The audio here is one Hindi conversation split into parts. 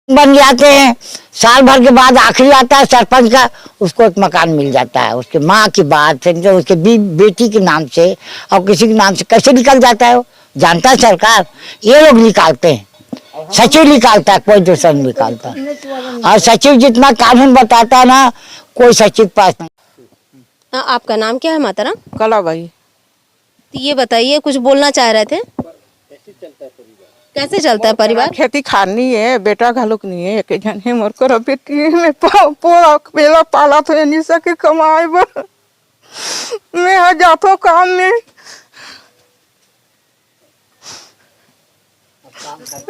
बन जाते हैं, साल भर के बाद आखिरी आता है सरपंच का, उसको एक मकान मिल जाता है, उसके माँ की बात से, उसके बेटी के नाम से और किसी के नाम से कैसे निकल जाता है वो जानता है सरकार। ये लोग निकालते हैं, सचिव निकालता है, कोई दूसरा नहीं निकालता। और सचिव जितना कानून बताता है ना, कोई सचिव पास नहीं। आपका नाम क्या है माताराम? कला भाई। तो ये बताइए, कुछ बोलना चाह रहे थे? कैसे चलता है परिवार? खेती खानी है, बेटा घालुक नहीं है, एक जन है मोर को बेटी में पोला पेला पाला तो नहीं सके कमाए बर मैं आ जातो काम में,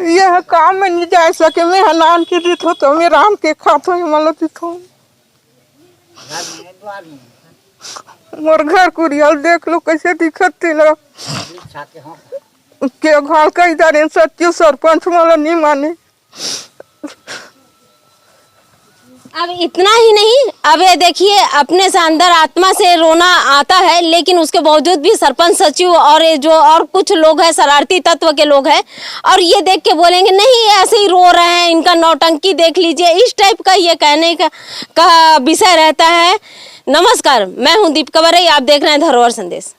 यह काम में नहीं जा सके। मैं हनान के दिखो तो मैं राम के खातो हिमालय दिखो, मोर घर कुरियल देख लो कैसे दिखत तेरा के घर का इधर सच्ची सरपंच वाला नहीं माने। अब इतना ही नहीं, अब ये देखिए अपने से अंदर आत्मा से रोना आता है, लेकिन उसके बावजूद भी सरपंच सचिव और ये जो और कुछ लोग हैं शरारती तत्व के लोग हैं, और ये देख के बोलेंगे नहीं ऐसे ही रो रहे हैं, इनका नौटंकी देख लीजिए, इस टाइप का ये कहने का विषय रहता है। नमस्कार, मैं हूँ दीपिका बरई, आप देख रहे हैं धरोहर संदेश।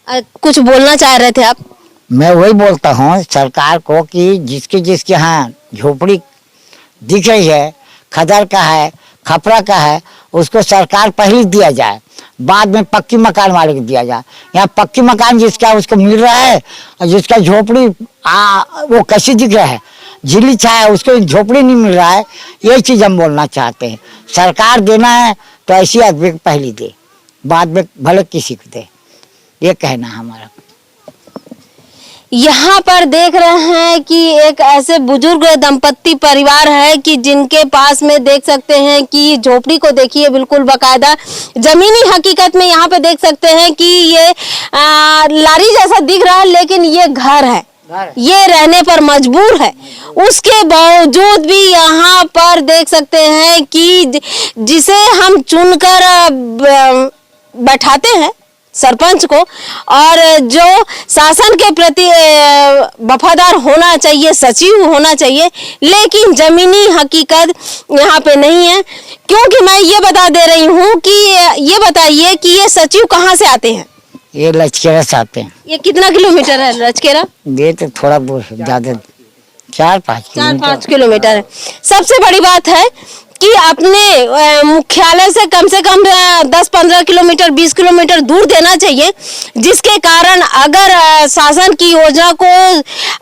कुछ बोलना चाह रहे थे आप? मैं वही बोलता हूँ सरकार को कि जिसके जिसके यहाँ झोपड़ी दिख रही है, खदर का है, खपरा का है, उसको सरकार पहले दिया जाए, बाद में पक्की मकान वाले को दिया जाए। यहाँ पक्की मकान जिसका उसको मिल रहा है, और जिसका झोपड़ी वो कैसी दिख रहा है, झिल्ली छाया, उसको झोपड़ी नहीं मिल रहा है। यही चीज़ हम बोलना चाहते हैं, सरकार देना है तो ऐसी आदमी को पहले दे, बाद में भले किसी को दे, ये कहना हमारा। यहाँ पर देख रहे हैं कि एक ऐसे बुजुर्ग दंपत्ति परिवार है कि जिनके पास में देख सकते हैं कि झोपड़ी को देखिए बिल्कुल बकायदा जमीनी हकीकत में यहाँ पे देख सकते हैं कि ये लारी जैसा दिख रहा है, लेकिन ये घर है, ये रहने पर मजबूर है। उसके बावजूद भी यहाँ पर देख सकते हैं कि जिसे हम चुनकर बैठाते हैं सरपंच को, और जो शासन के प्रति वफादार होना चाहिए, सचिव होना चाहिए, लेकिन जमीनी हकीकत यहाँ पे नहीं है। क्योंकि मैं ये बता दे रही हूँ कि ये बताइए कि ये सचिव कहाँ से आते हैं? ये लचकेरा से आते हैं। ये कितना किलोमीटर है लचकेरा? ये तो थोड़ा बहुत ज्यादा 4-5 किलोमीटर है। सबसे बड़ी बात है कि अपने मुख्यालय से कम 10-15 किलोमीटर 20 किलोमीटर दूर देना चाहिए, जिसके कारण अगर शासन की योजना को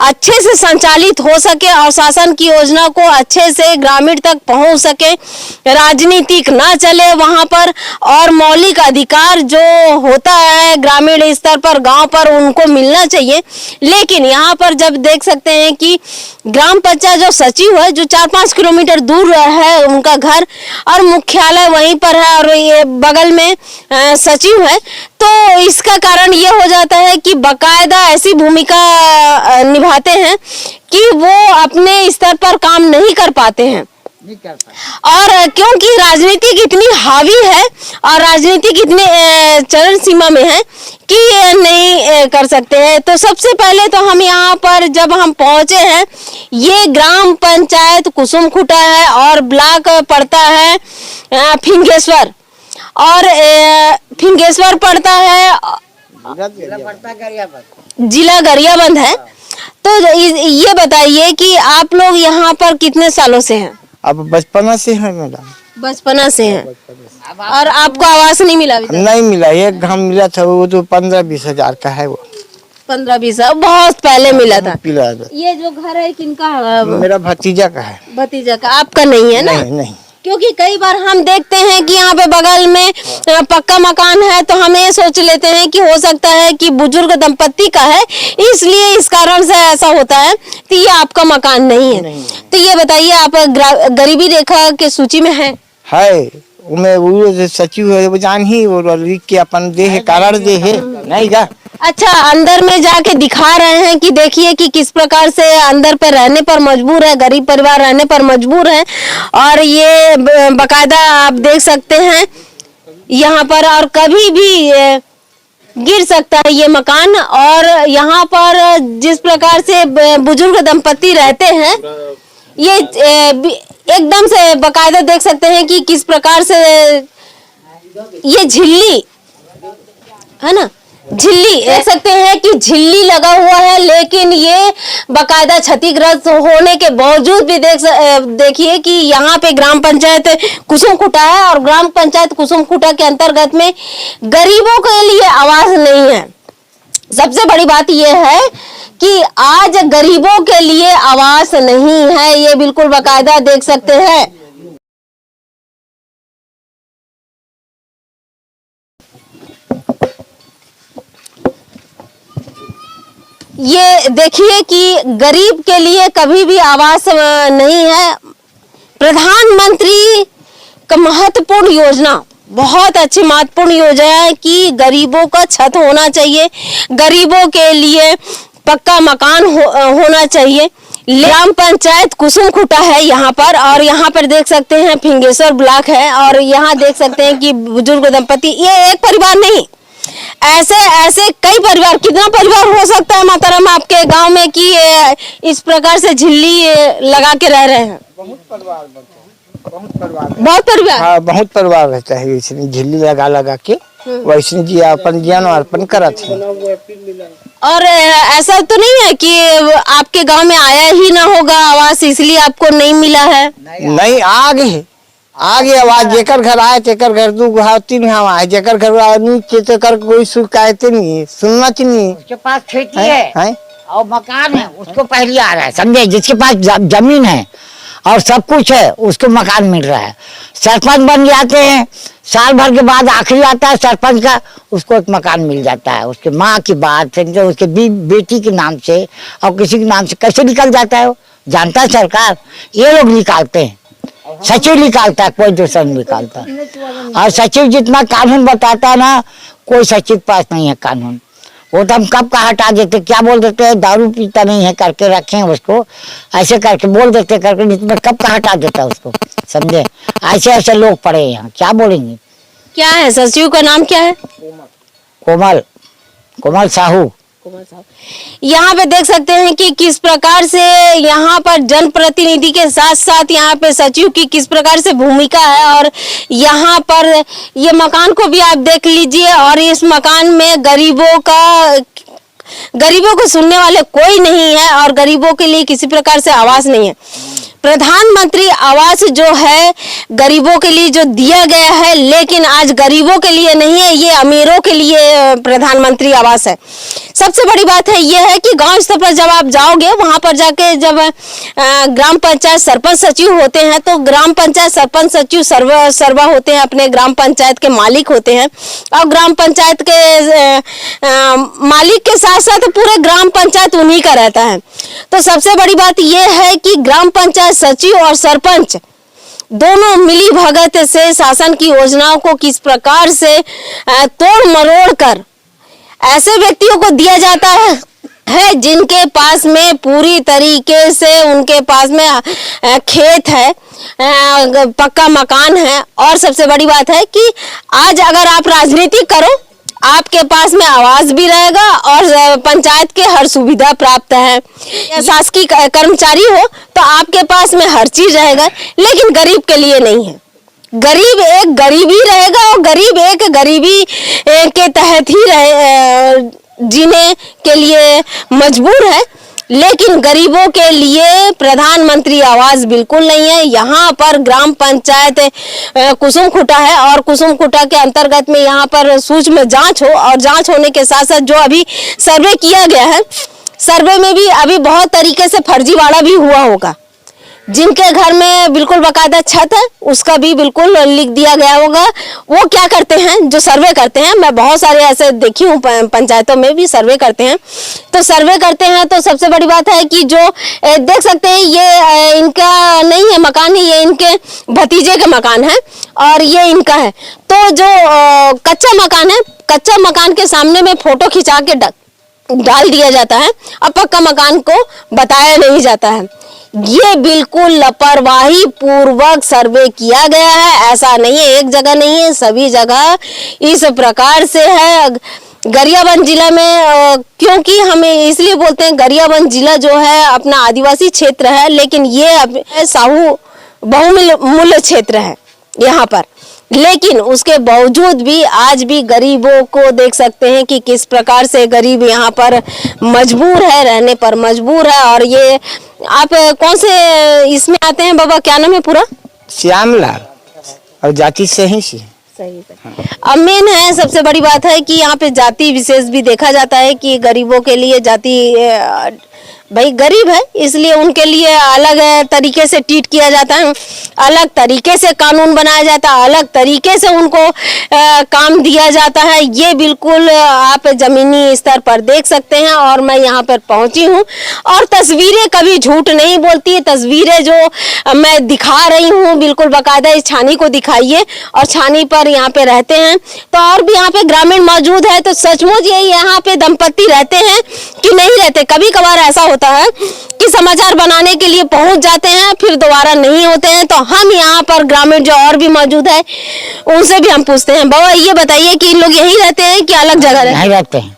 अच्छे से संचालित हो सके और शासन की योजना को अच्छे से ग्रामीण तक पहुंच सके, राजनीतिक ना चले वहां पर, और मौलिक अधिकार जो होता है ग्रामीण स्तर पर गांव पर उनको मिलना चाहिए। लेकिन यहाँ पर जब देख सकते हैं कि ग्राम पंचायत जो सचिव है, जो 4-5 किलोमीटर दूर है उनका घर, और मुख्यालय वहीं पर है, और ये बगल में सचिव है, तो इसका कारण ये हो जाता है कि बकायदा ऐसी भूमिका निभाते हैं कि वो अपने स्तर पर काम नहीं कर पाते हैं। और क्योंकि राजनीति इतनी हावी है और राजनीति इतने चरण सीमा में है कि नहीं कर सकते हैं। तो सबसे पहले तो हम यहाँ पर जब हम पहुंचे हैं, ये ग्राम पंचायत कुसुमखुटा है और ब्लॉक पड़ता है फिंगेश्वर, और फिंगेश्वर पड़ता है, जिला गरियाबंद है। तो ये बताइए कि आप लोग यहाँ पर कितने सालों से हैं? अब बचपना से है मेरा। बचपना से है। और आपको आवास नहीं मिला? नहीं मिला, एक घाम मिला था, वो तो 15-20 हजार का है। वो 15-20 बहुत पहले मिला था। ये जो घर है किनका? मेरा भतीजा का है। भतीजा का, आपका नहीं है ना? नहीं। क्योंकि कई बार हम देखते हैं कि यहाँ पे बगल में पक्का मकान है, तो हम ये सोच लेते हैं कि हो सकता है कि बुजुर्ग दंपत्ति का है, इसलिए इस कारण से ऐसा होता है। तो ये आपका मकान नहीं है। तो ये बताइए, आप गरीबी रेखा के सूची में है? वो सचिव है, वो जान ही वो लिख के अपन दे है, कारण दे है नहीं का। अच्छा, अंदर में जाके दिखा रहे हैं कि देखिए कि किस प्रकार से अंदर पे रहने पर मजबूर है, गरीब परिवार रहने पर मजबूर है, और ये बकायदा आप देख सकते हैं यहाँ पर, और कभी भी गिर सकता है ये मकान। और यहाँ पर जिस प्रकार से बुजुर्ग दंपत्ति रहते हैं, ये एकदम से बकायदा देख सकते हैं कि किस प्रकार से ये झिल्ली है ना, झिल्ली देख सकते हैं कि झिल्ली लगा हुआ है, लेकिन ये बकायदा क्षतिग्रस्त होने के बावजूद भी देखिए कि यहाँ पे ग्राम पंचायत कुसुमकुटा है और ग्राम पंचायत कुसुमकुटा के अंतर्गत में गरीबों के लिए आवास नहीं है। सबसे बड़ी बात यह है कि आज गरीबों के लिए आवास नहीं है, ये बिल्कुल बकायदा देख सकते हैं। ये देखिए कि गरीब के लिए कभी भी आवास नहीं है। प्रधानमंत्री का महत्वपूर्ण योजना, बहुत अच्छी महत्वपूर्ण योजना है कि गरीबों का छत होना चाहिए, गरीबों के लिए पक्का मकान होना चाहिए। ग्राम पंचायत कुसुमकुटा है यहाँ पर, और यहाँ पर देख सकते हैं फिंगेश्वर ब्लॉक है, और यहाँ देख सकते हैं कि बुजुर्ग दंपति, ये एक परिवार नहीं, ऐसे ऐसे कई परिवार, कितना परिवार हो सकता है माताराम आपके गांव में कि इस प्रकार से झिल्ली लगा के रह रहे हैं? बहुत परिवार हाँ, बहुत परिवार रहता है इसमें झिल्ली लगा लगा के वैष्णो जी अपन ज्ञान अर्पण करत है। और ऐसा तो नहीं है कि आपके गांव में आया ही ना होगा आवास, इसलिए आपको नहीं मिला है? नहीं, आगे आवाज जेकर घर आए तेकर घर 2 घाव 3 घाव आए, जेकर घर नहीं तेकर कोई शिकायत नहीं, सुनना नहीं। उसके पास खेती है और मकान है, उसको पहले आ रहा है, समझे? जिसके पास जमीन है और सब कुछ है उसको मकान मिल रहा है। सरपंच बन जाते हैं, साल भर के बाद आखिरी आता है सरपंच का, उसको एक मकान मिल जाता है। उसके माँ की बात फिर उसके बेटी के नाम से और किसी के नाम से कैसे निकल जाता है वो जानता है सरकार? ये लोग निकालते हैं, सचिव निकालता है, कोई दूसरा नहीं निकालता। और सचिव जितना कानून बताता है ना, कोई सचिव पास नहीं है कानून। वो तो हम कब का हटा देते, क्या बोल देते हैं, दारू पीता नहीं है करके रखे हैं उसको, ऐसे करके बोल देते करके, जितना कब का हटा देता उसको, समझे? ऐसे ऐसे लोग पड़े यहाँ, क्या बोलेंगे? क्या है सचिव का नाम क्या है? कोमल साहू। यहाँ पे देख सकते हैं कि किस प्रकार से यहाँ पर जनप्रतिनिधि के साथ साथ यहाँ पे सचिव की किस प्रकार से भूमिका है। और यहाँ पर ये मकान को भी आप देख लीजिए, और इस मकान में गरीबों को सुनने वाले कोई नहीं है और गरीबों के लिए किसी प्रकार से आवास नहीं है। प्रधानमंत्री आवास जो है गरीबों के लिए जो दिया गया है, लेकिन आज गरीबों के लिए नहीं है, ये अमीरों के लिए प्रधानमंत्री आवास है। सबसे बड़ी बात है ये है कि गांव स्तर पर जब आप जाओगे, वहां पर जाके जब ग्राम पंचायत सरपंच सचिव होते हैं, तो ग्राम पंचायत सरपंच सचिव सर्वा होते हैं, अपने ग्राम पंचायत के मालिक होते हैं, और ग्राम पंचायत के मालिक के साथ साथ पूरे ग्राम पंचायत उन्हीं का रहता है। तो सबसे बड़ी बात यह है कि ग्राम पंचायत सचिव और सरपंच दोनों मिली भगत से शासन की योजनाओं को किस प्रकार से तोड़ मरोड़ कर ऐसे व्यक्तियों को दिया जाता है जिनके पास में पूरी तरीके से उनके पास में खेत है, पक्का मकान है। और सबसे बड़ी बात है कि आज अगर आप राजनीति करो, आपके पास में आवास भी रहेगा और पंचायत के हर सुविधा प्राप्त है। शासकीय कर्मचारी हो तो आपके पास में हर चीज रहेगा, लेकिन गरीब के लिए नहीं है। गरीब एक गरीबी रहेगा और गरीब एक गरीबी के तहत ही जीने के लिए मजबूर है, लेकिन गरीबों के लिए प्रधानमंत्री आवास बिल्कुल नहीं है। यहाँ पर ग्राम पंचायत कुसुमकुटा है और कुसुमकुटा के अंतर्गत में यहाँ पर सूक्ष्म जांच हो, और जांच होने के साथ साथ जो अभी सर्वे किया गया है, सर्वे में भी अभी बहुत तरीके से फर्जीवाड़ा भी हुआ होगा। जिनके घर में बिल्कुल बाकायदा छत है उसका भी बिल्कुल लिख दिया गया होगा। वो क्या करते हैं, जो सर्वे करते हैं, मैं बहुत सारे ऐसे देखी हूँ पंचायतों में भी सर्वे करते हैं, तो सर्वे करते हैं तो सबसे बड़ी बात है कि जो देख सकते हैं ये इनका नहीं है मकान, ये इनके भतीजे का मकान है और ये इनका है। तो जो कच्चा मकान है, कच्चा मकान के सामने में फोटो खिंचा के डाल दिया जाता है और पक्का मकान को बताया नहीं जाता है। ये बिल्कुल लापरवाही पूर्वक सर्वे किया गया है, ऐसा नहीं है, एक जगह नहीं है, सभी जगह इस प्रकार से है। गरियाबंद जिला में क्योंकि हमें इसलिए बोलते हैं गरियाबंद जिला जो है अपना आदिवासी क्षेत्र है, लेकिन ये अब साहू बहुमूल्य क्षेत्र है यहाँ पर। लेकिन उसके बावजूद भी आज भी गरीबों को देख सकते हैं कि किस प्रकार से गरीब यहाँ पर मजबूर है, रहने पर मजबूर है। और ये आप कौन से इसमें आते हैं बाबा, क्या नाम है पूरा? श्यामलाल और जाति सही से। सही है। अब मेन है, सबसे बड़ी बात है कि यहाँ पे जाति विशेष भी देखा जाता है कि गरीबों के लिए जाति, भाई गरीब है इसलिए उनके लिए अलग तरीके से ट्रीट किया जाता है, अलग तरीके से कानून बनाया जाता है, अलग तरीके से उनको काम दिया जाता है। ये बिल्कुल आप जमीनी स्तर पर देख सकते हैं। और मैं यहाँ पर पहुंची हूँ और तस्वीरें कभी झूठ नहीं बोलती है। तस्वीरें जो मैं दिखा रही हूँ बिल्कुल बाकायदा इस छानी को दिखाइए, और छानी पर यहाँ पे रहते हैं तो और भी यहाँ पे ग्रामीण मौजूद है। तो सचमुच ये यहाँ पे दंपत्ति रहते हैं कि नहीं रहते? कभी कभार ऐसा होता है कि समाचार बनाने के लिए पहुंच जाते हैं फिर दोबारा नहीं होते हैं। तो हम यहाँ पर ग्रामीण जो और भी मौजूद है उनसे भी हम पूछते हैं। बाबा ये बताइए कि इन लोग यहीं रहते हैं कि अलग जगह रहते हैं? यहीं रहते हैं,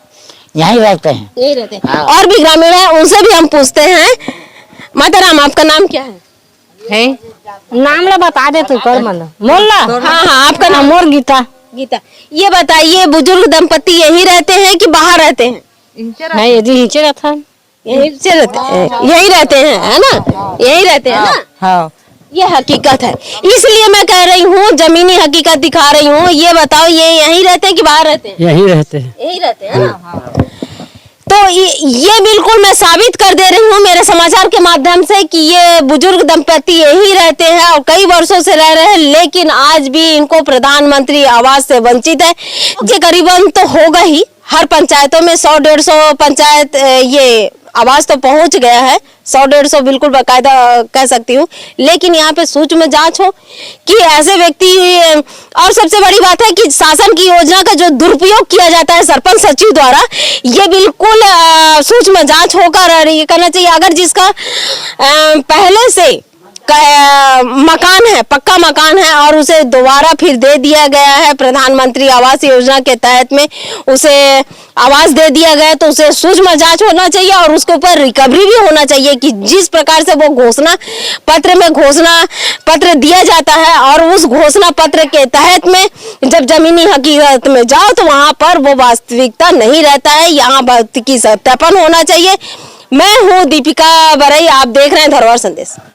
यहीं रहते हैं, यहीं रहते हैं। और भी ग्रामीण है उनसे भी हम पूछते हैं। माताराम आपका नाम क्या है? नाम ला बता दे तू कर मन मोल्ला। हाँ हाँ, आपका नाम? मोर गीता। गीता। ये बताइए बुजुर्ग दंपत्ति यहीं रहते हैं कि बाहर रहते हैं? नहीं यदि नीचे रहता है यहीं से रहते हैं, यहीं रहते हैं, है ना? यहीं रहते हैं ना? हाँ। ये हकीकत है, इसलिए मैं कह रही हूँ, जमीनी हकीकत दिखा रही हूँ। ये बताओ ये यहीं रहते हैं कि बाहर रहते हैं? यही रहते हैं। यहीं रहते हैं ना? तो ये बिल्कुल मैं साबित कर दे रही हूँ मेरे समाचार के माध्यम से कि ये बुजुर्ग दंपत्ति यहीं रहते हैं और कई वर्षों से रह रहे हैं, लेकिन आज भी इनको प्रधानमंत्री आवास से वंचित है। ये करीबन तो होगा ही, हर पंचायतों में 100-150 पंचायत ये आवाज तो पहुंच गया है, 100-150 बिल्कुल बाकायदा कह सकती हूँ। लेकिन यहाँ पे सूक्ष्म जांच हो कि ऐसे व्यक्ति, और सबसे बड़ी बात है कि शासन की योजना का जो दुरुपयोग किया जाता है सरपंच सचिव द्वारा, ये बिल्कुल सूक्ष्म जांच होकर ये करना चाहिए। अगर जिसका पहले से मकान है, पक्का मकान है और उसे दोबारा फिर दे दिया गया है प्रधानमंत्री आवास योजना के तहत में, उसे आवास दे दिया गया, तो उसे सूक्ष्म जांच होना चाहिए और उसके ऊपर रिकवरी भी होना चाहिए कि जिस प्रकार से वो घोषणा पत्र में घोषणा पत्र दिया जाता है और उस घोषणा पत्र के तहत में जब जमीनी हकीकत में जाओ तो वहां पर वो वास्तविकता नहीं रहता है। यहाँ बात की सत्यापन होना चाहिए। मैं हूँ दीपिका बरई, आप देख रहे हैं धरोहर संदेश।